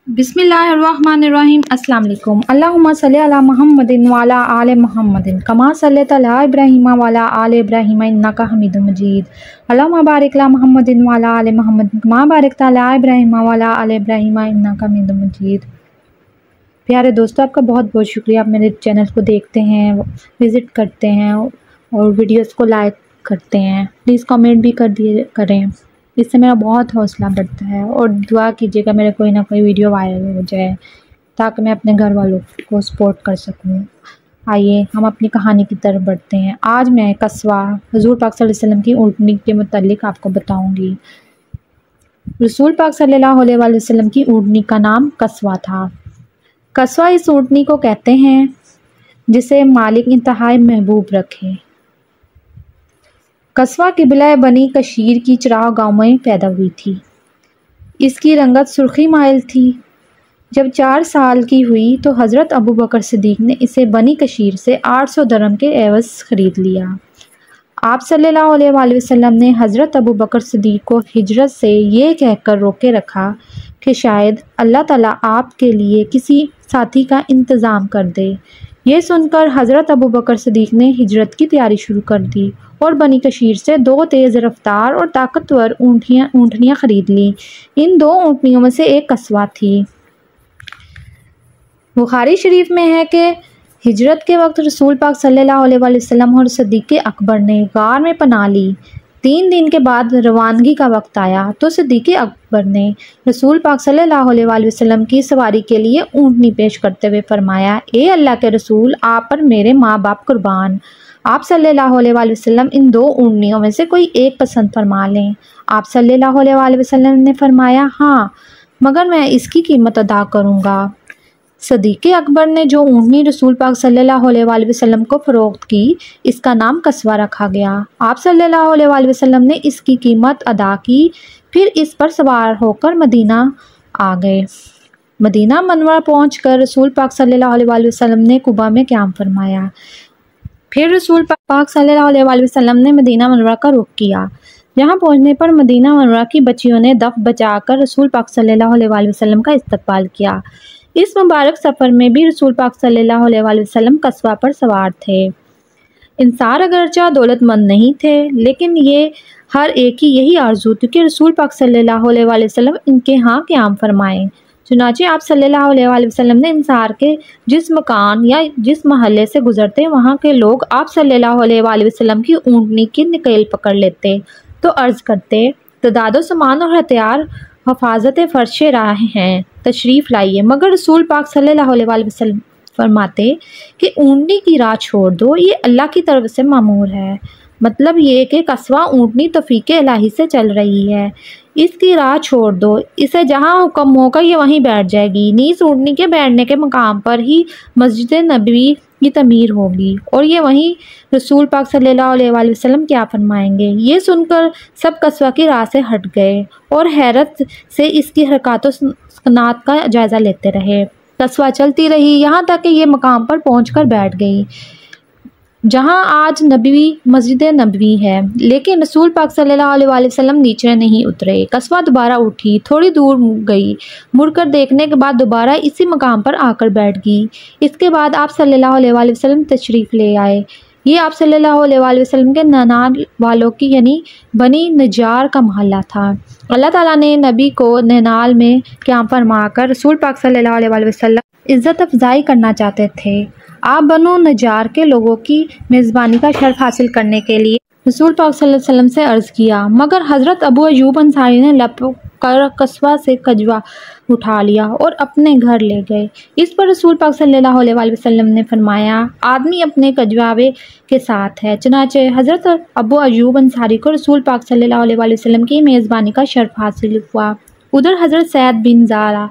बिस्मिल्लाहिर्रहमानिर्रहीम। अस्सलाम वालेकुम। अल्लाहुम्मा सल्ली अला मुहम्मदिन व अला आले मुहम्मदिन कमा सल्लैता अला इब्राहीम व अला आले इब्राहीम इन्नका हमीदुम मजीद। अल्लाहुम्मा बारिक अला मुहम्मदिन व अला आले मुहम्मदिन कमा बारकता अला इब्राहीम व अला आले इब्राहीम इन्नका हमीदुम मजीद। प्यारे दोस्तों, आपका बहुत बहुत शुक्रिया। आप मेरे चैनल को देखते हैं, विज़िट करते हैं और वीडियोस को लाइक करते हैं। प्लीज़ कमेंट भी करें, इससे मेरा बहुत हौसला बढ़ता है। और दुआ कीजिएगा मेरे कोई ना कोई वीडियो वायरल हो जाए ताकि मैं अपने घर वालों को सपोर्ट कर सकूं। आइए हम अपनी कहानी की तरफ बढ़ते हैं। आज मैं कस्वा हुज़ूर पाक सल्लल्लाहु अलैहि वसल्लम की ऊँटनी के मुतालिक आपको बताऊंगी। रसूल पाक सल्लल्लाहु अलैहि वसल्लम की ऊँटनी का नाम कस्वा था। कस्वा इस ऊँटनी को कहते हैं जिसे मालिक इंतहाई महबूब रखे। कस्वा क़िबला बनी कशीर की चिराग गाँव में पैदा हुई थी। इसकी रंगत सुर्खी माइल थी। जब 4 साल की हुई तो हज़रत अबू बकर सिद्दीक़ ने इसे बनी कशीर से 800 दरहम के एवज़ ख़रीद लिया। आप सल्लल्लाहु अलैहि वसल्लम ने हज़रत अबू बकर सिद्दीक़ को हिजरत से ये कहकर रोके रखा कि शायद अल्लाह ताला आपके लिए किसी साथी का इंतज़ाम कर दे। ये सुनकर हज़रत अबू बकर सिद्दीक़ ने हिजरत की तैयारी शुरू कर दी और बनी कशीर से 2 तेज़ रफ्तार और ताकतवर ऊँटनियाँ ख़रीद लीं। इन 2 ऊँटनियों में से एक कस्वा थी। बुखारी शरीफ में है कि हिजरत के वक्त रसूल पाक सल्लल्लाहु अलैहि वसल्लम और सिद्दीक़ अकबर ने गार में पनाह ली। 3 दिन के बाद रवानगी का वक्त आया तो सिद्दीक़ अकबर ने रसूल पाक सल्लल्लाहु अलैहि वसल्लम की सवारी के लिए ऊँटनी पेश करते हुए फरमाया, ए अल्लाह के रसूल, आप पर मेरे माँ बाप कुर्बान। आप सल्लल्लाहु अलैहि वसल्लम इन 2 ऊँटनियों में से कोई एक पसंद फरमा लें। आप सल्लल्लाहु अलैहि वसल्लम ने फरमाया, हाँ, मगर मैं इसकी कीमत अदा करूँगा। सिद्दीक़ अकबर ने जो ऊँटनी रसूल पाक सल्लल्लाहु अलैहि वसल्लम को फ़रोख्त की, इसका नाम कस्वा रखा गया। आप सल्लल्लाहु अलैहि वसल्लम ने इसकी कीमत अदा की, फिर इस पर सवार होकर मदीना आ गए। मदीना मनवर पहुँचकर रसूल पाक सल्लल्लाहु अलैहि वसल्लम ने कुबा में क़याम फरमाया। फिर रसूल पाक सल्लल्लाहु अलैहि वसल्लम ने मदीना मनवर का रुख किया। जहाँ पहुँचने पर मदीना मनवर की बच्चियों ने दफ बजाकर रसूल पाक सल्लल्लाहु अलैहि वसल्लम का इस्तकबाल किया। इस मुबारक सफ़र में भी रसूल पाक सल्लल्लाहु अलैहि वसल्लम कस्वा पर सवार थे। इंसार अगरचा दौलतमंद नहीं थे, लेकिन ये हर एक की यही आरज़ू थी कि रसूल पाक सल्लल्लाहु अलैहि वसल्लम इनके यहाँ क़याम फरमाएँ। चुनांचे आप सल्लल्लाहु अलैहि वसल्लम ने इंसार के जिस मकान या जिस महल्ले से गुजरते वहाँ के लोग आप सल्लल्लाहु अलैहि वसल्लम की ऊँटनी की नकेल पकड़ लेते तो अर्ज़ करते, तदादो सामान और हथियार हफाजत फ़र्श राह हैं, तशरीफ़ लाइए। मगर रसूल पाक सल्लल्लाहु अलैहि वसल्लम फरमाते कि ऊँटनी की राह छोड़ दो, ये अल्लाह की तरफ से मामूर है। मतलब ये कि कस्वा ऊँटनी तौफ़ीक़ इलाही से चल रही है, इसकी राह छोड़ दो, इसे जहाँ हुक्म होगा ये वहीं बैठ जाएगी। नीस ऊँटनी के बैठने के मकाम पर ही मस्जिद नबवी की तमीर होगी और ये वहीं रसूल पाक सल्लल्लाहु अलैहि वसल्लम क्या फरमाएंगे। ये सुनकर सब कस्वा की राह से हट गए और हैरत से इसकी हरकत और सकनात का जायज़ा लेते रहे। कस्वा चलती रही यहाँ तक कि ये मकाम पर पहुँचकर बैठ गई जहाँ आज नबवी मस्जिद नबवी है, लेकिन रसूल पाक सल्लल्लाहु अलैहि वसल्लम नीचे नहीं उतरे। कस्वा दोबारा उठी, थोड़ी दूर गई, मुड़कर देखने के बाद दोबारा इसी मकाम पर आकर बैठ गई। इसके बाद आप सल्लल्लाहु अलैहि वसल्लम तशरीफ़ ले आए। ये आप सल्लल्लाहु अलैहि वसल्लम के ननान वालों की यानी बनी नजार का महल्ला था। अल्लाह ताला ने नबी को नैनाल में क़याम फरमाकर रसूल पाक सल्लल्लाहु अलैहि वसल्लम इज़्ज़त अफ़ज़ाई करना चाहते थे। आप बनो नजार के लोगों की मेज़बानी का शर्फ हासिल करने के लिए रसूल पाक सल्लल्लाहु अलैहि वसल्लम से अर्ज़ किया, मगर हज़रत अबू अयूब अंसारी ने लपक कर कस्वा से कजवा उठा लिया और अपने घर ले गए। इस पर रसूल पाक सल्लल्लाहु अलैहि वसल्लम ने फरमाया, आदमी अपने कजवावे के साथ है। चुनांचे हज़रत अबू अयूब अंसारी को रसूल पाक सल्लल्लाहु अलैहि वसल्लम की मेज़बानी का शर्फ हासिल हुआ। उधर हज़रत सैद बिन ज़ारा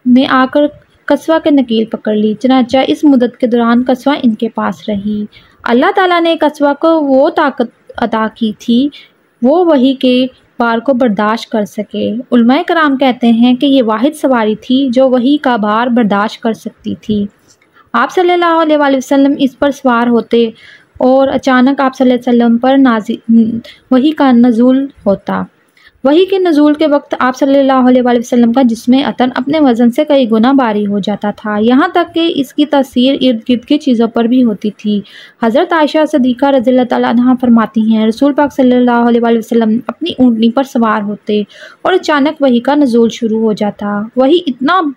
ने आकर कस्वा के नकील पकड़ ली। चुनांचे इस मुद्दत के दौरान कस्वा इनके पास रही। अल्लाह ताला ने कस्वा को वो ताकत अता की थी वो वही के बार को बर्दाश्त कर सके। उलमाए कराम कहते हैं कि ये वाहिद सवारी थी जो वही का भार बर्दाश्त कर सकती थी। आप सल्लल्लाहु अलैहि वसल्लम इस पर सवार होते और अचानक आप सल्लल्लाहु अलैहि वसल्लम पर वही का नज़ूल होता। वही के नज़ूल के वक्त आप सल्लल्लाहु अलैहि वसल्लम का जिस्म अतन अपने वज़न से कई गुना भारी हो जाता था, यहाँ तक कि इसकी तासीर इर्द गिर्द की चीज़ों पर भी होती थी। हज़रत आयशा सिद्दीक़ा रज़ियल्लाहु तआला अन्हा फरमाती हैं, रसूल पाक सल्लल्लाहु अलैहि वसल्लम अपनी ऊँटनी पर सवार होते और अचानक वही का नज़ूल शुरू हो जाता। वही इतना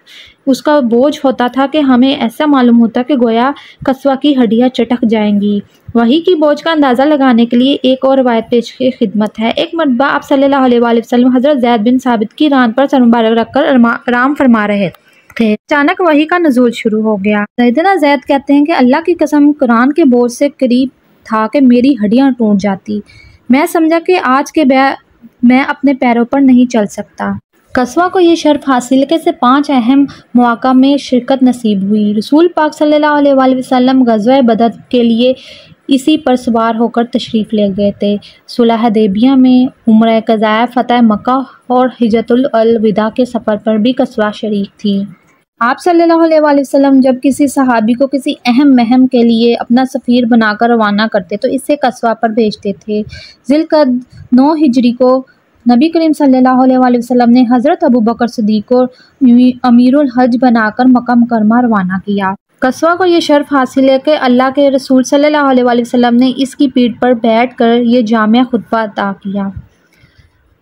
उसका बोझ होता था कि हमें ऐसा मालूम होता कि गोया कस्वा की हड्डियाँ चटक जाएंगी। वही की बोझ का अंदाज़ा लगाने के लिए एक और रवायत पेश की खिदमत है। एक मरतबा आप सल्लल्लाहु अलैहि वसल्लम हज़रत ज़ैद बिन साबित की रान पर सर मुबारक रखकर आराम फरमा रहे थे। अचानक वही का नज़ूल शुरू हो गया। सैयदना ज़ैद कहते हैं कि अल्लाह की कसम कुरान के बोझ से करीब था कि मेरी हड्डियाँ टूट जाती। मैं समझा कि आज के मैं अपने पैरों पर नहीं चल सकता। कस्वा को ये शर्फ हासिल के से 5 अहम मौक़ा में शिरकत नसीब हुई। रसूल पाक सल्लल्लाहु अलैहि वसल्लम ग़ज़वा बदर के लिए इसी पर सवार होकर तशरीफ़ ले गए थे। सुलह हुदैबिया में, उम्रा क़ज़ा फ़तह मक्का और हिज्जतुल विदा के सफ़र पर भी कस्वा शरीक थी। आप सल्लल्लाहु अलैहि वसल्लम जब किसी सहाबी को किसी अहम महम के लिए अपना सफ़ीर बनाकर रवाना करते तो इसे कस्वा पर भेजते थे। ज़िलक़द 9 हिजरी को नबी करीम सल्लल्लाहु अलैहि वसल्लम ने हज़रत अबू बकर सिद्दीक़ को अमीरुल हज बनाकर मक्का मुकरमा रवाना किया। कस्वा को ये शर्फ हासिल है कि अल्लाह के रसूल सल्लल्लाहु अलैहि वसल्लम ने इसकी पीठ पर बैठकर ये जामिया खुतबा अता किया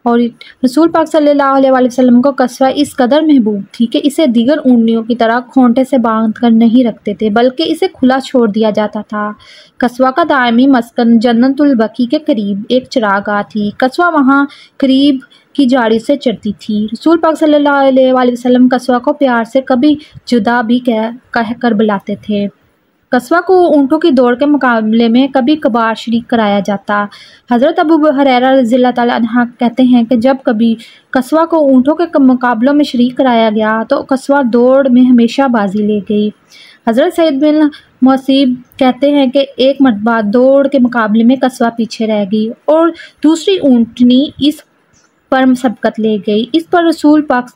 और रसूल पाक सल्लल्लाहु अलैहि वसल्लम को कस्वा इस कदर महबूब थी कि इसे दीगर ऊँटनियों की तरह खोंटे से बांध कर नहीं रखते थे, बल्कि इसे खुला छोड़ दिया जाता था। कस्वा का दायमी मस्कन जन्नतुल बकी के करीब एक चरागाह थी। कस्वा वहाँ करीब की झाड़ी से चरती थी। रसूल पाक सल्लल्लाहु अलैहि वसल्लम कस्वा को प्यार से कभी जुदा भी कह कर बुलाते थे। कस्वा को ऊँटों की दौड़ के मुकाबले में कभी कभार शरीक कराया जाता। हज़रत अबू हुरैरा रज़ियल्लाहु तआला अन्हु कहते हैं कि जब कभी कस्वा को ऊँटों के मुकाबलों में शरीक कराया गया तो कस्वा दौड़ में हमेशा बाजी ले गई। हज़रत सईद बिन मुसैब कहते हैं कि एक मरतबा दौड़ के मुकाबले में कस्वा पीछे रह गई और दूसरी ऊँटनी इस पर सबकत ले गई। इस पर रसूल पाक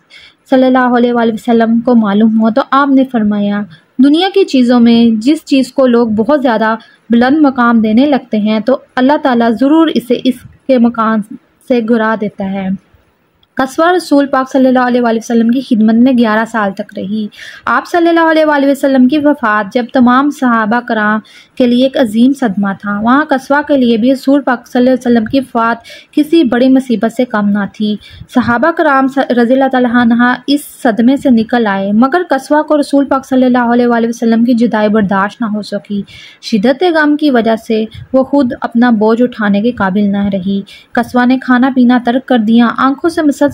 सल्लल्लाहु अलैहि वसल्लम को मालूम हुआ तो आपने फरमाया, दुनिया की चीज़ों में जिस चीज़ को लोग बहुत ज़्यादा बुलंद मकाम देने लगते हैं तो अल्लाह ताला ज़रूर इसे इसके मकाम से गिरा देता है। कस्वा रसूल पाक सल्लल्लाहु अलैहि वसल्लम की खिदमत में 11 साल तक रही। आप सल्लल्लाहु अलैहि वसल्लम की वफ़ात जब तमाम सहाबा कराम के लिए एक अजीम सदमा था, वहाँ कस्वा के लिए भी रसूल पाक सल्लल्लाहु अलैहि वसल्लम की वफ़ात किसी बड़ी मुसीबत से कम ना थी। सहाबा कराम रज़ियल्लाहु तआला अन्हा इस सदमे से निकल आए, मगर कस्वा को रसूल पाक सल्लल्लाहु अलैहि वसल्लम की जुदाई बर्दाश्त ना हो सकी। शिद्दत गम की वजह से वो खुद अपना बोझ उठाने के काबिल न रही। कस्वा ने खाना पीना तर्क कर दिया। आंखों से मुसलसल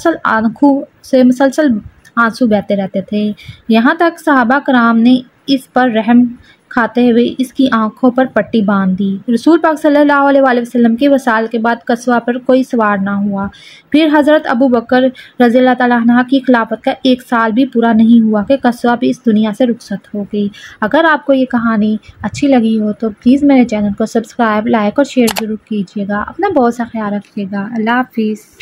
आंसू बहते रहते थे। यहाँ तक सहाबा कराम ने इस पर रहम खाते हुए इसकी आंखों पर पट्टी बांध दी। रसूल पाक सल्लल्लाहु अलैहि वसल्लम के वसाल के बाद कस्वा पर कोई सवार ना हुआ। फिर हज़रत अबू बकर रज़ियल्लाहु तआला अन्हु की खिलाफत का 1 साल भी पूरा नहीं हुआ कि कस्वा भी इस दुनिया से रुखसत हो गई। अगर आपको ये कहानी अच्छी लगी हो तो प्लीज़ मेरे चैनल को सब्सक्राइब, लाइक और शेयर ज़रूर कीजिएगा। अपना बहुत सा ख्याल रखिएगा। अल्लाह हाफिज़।